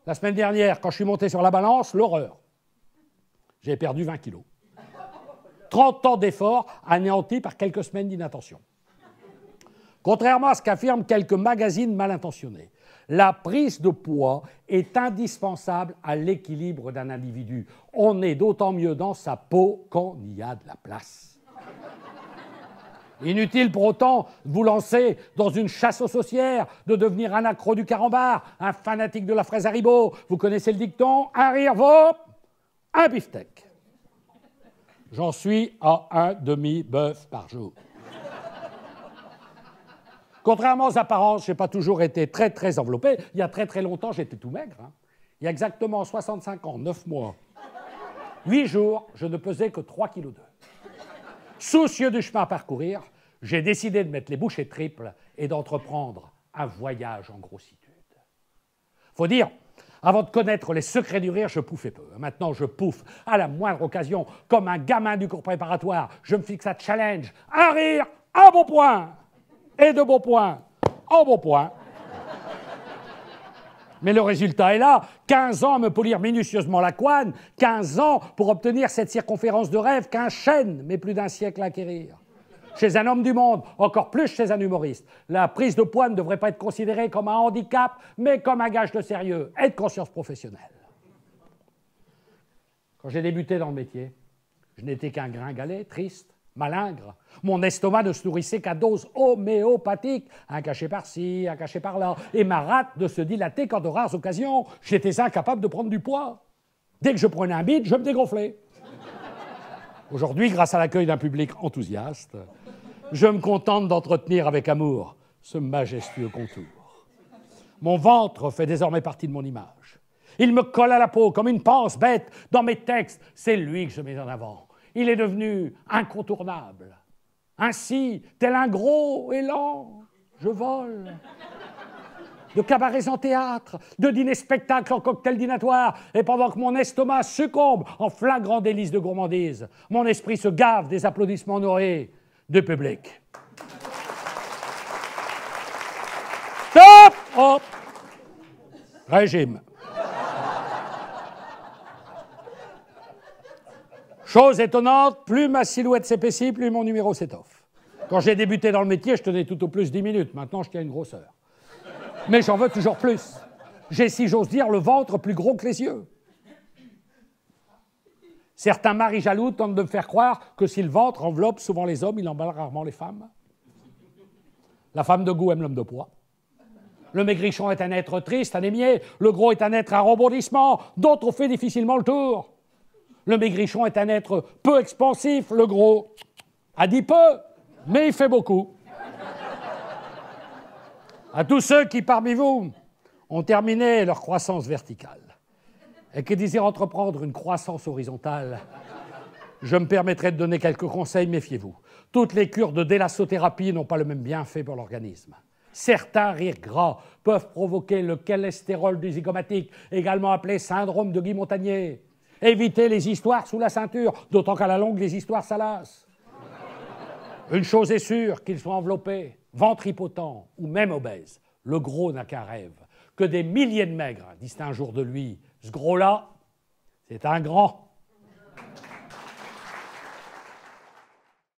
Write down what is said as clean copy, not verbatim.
La semaine dernière, quand je suis monté sur la balance, l'horreur. J'ai perdu 20 kilos. 30 ans d'efforts anéantis par quelques semaines d'inattention. Contrairement à ce qu'affirment quelques magazines mal intentionnés, la prise de poids est indispensable à l'équilibre d'un individu. On est d'autant mieux dans sa peau qu'on y a de la place. Inutile pour autant de vous lancer dans une chasse aux saucières, de devenir un accro du carambar, un fanatique de la fraise Haribo. Vous connaissez le dicton, un rire vaut un beefsteak. J'en suis à un demi-bœuf par jour. Contrairement aux apparences, je n'ai pas toujours été très, très enveloppé. Il y a très, très longtemps, j'étais tout maigre. Il y a exactement 65 ans, 9 mois, 8 jours, je ne pesais que 3,2 kg. Soucieux du chemin à parcourir, j'ai décidé de mettre les bouchées triples et d'entreprendre un voyage en grossitude. Faut dire, avant de connaître les secrets du rire, je pouffais peu. Maintenant, je pouffe à la moindre occasion, comme un gamin du cours préparatoire. Je me fixe un challenge, un rire, un bon point. Et de beaux points en beaux points. Mais le résultat est là. 15 ans à me polir minutieusement la couenne, 15 ans pour obtenir cette circonférence de rêve qu'un chêne met plus d'un siècle à acquérir. Chez un homme du monde, encore plus chez un humoriste, la prise de poids ne devrait pas être considérée comme un handicap, mais comme un gage de sérieux et de conscience professionnelle. Quand j'ai débuté dans le métier, je n'étais qu'un gringalet, triste, malingre. Mon estomac ne se nourrissait qu'à dose homéopathique, un cachet par-ci, un cachet par-là, et ma rate de se dilater qu'en de rares occasions, j'étais incapable de prendre du poids. Dès que je prenais un bide, je me dégonflais. Aujourd'hui, grâce à l'accueil d'un public enthousiaste, je me contente d'entretenir avec amour ce majestueux contour. Mon ventre fait désormais partie de mon image. Il me colle à la peau comme une panse bête. Dans mes textes, c'est lui que je mets en avant. Il est devenu incontournable. Ainsi, tel un gros élan, je vole. De cabarets en théâtre, de dîners-spectacles en cocktail dînatoire, et pendant que mon estomac succombe en flagrant délice de gourmandise, mon esprit se gave des applaudissements honorés du public. Stop! Hop! Régime. Chose étonnante, plus ma silhouette s'épaissit, plus mon numéro s'étoffe. Quand j'ai débuté dans le métier, je tenais tout au plus 10 minutes. Maintenant, je tiens une grosseur. Mais j'en veux toujours plus. J'ai, si j'ose dire, le ventre plus gros que les yeux. Certains maris jaloux tentent de me faire croire que si le ventre enveloppe souvent les hommes, il emballe rarement les femmes. La femme de goût aime l'homme de poids. Le maigrichon est un être triste, anémié. Le gros est un être à rebondissement. D'autres ont fait difficilement le tour. Le maigrichon est un être peu expansif. Le gros a dit peu, mais il fait beaucoup. À tous ceux qui, parmi vous, ont terminé leur croissance verticale et qui désirent entreprendre une croissance horizontale, je me permettrai de donner quelques conseils, méfiez-vous. Toutes les cures de délassothérapie n'ont pas le même bienfait pour l'organisme. Certains rires gras peuvent provoquer le cholestérol du zygomatique, également appelé syndrome de Guy Montagnier. Évitez les histoires sous la ceinture, d'autant qu'à la longue, les histoires salaces. Une chose est sûre, qu'ils soient enveloppés, ventripotents ou même obèses, le gros n'a qu'un rêve, que des milliers de maigres disent un jour de lui, ce gros-là, c'est un grand.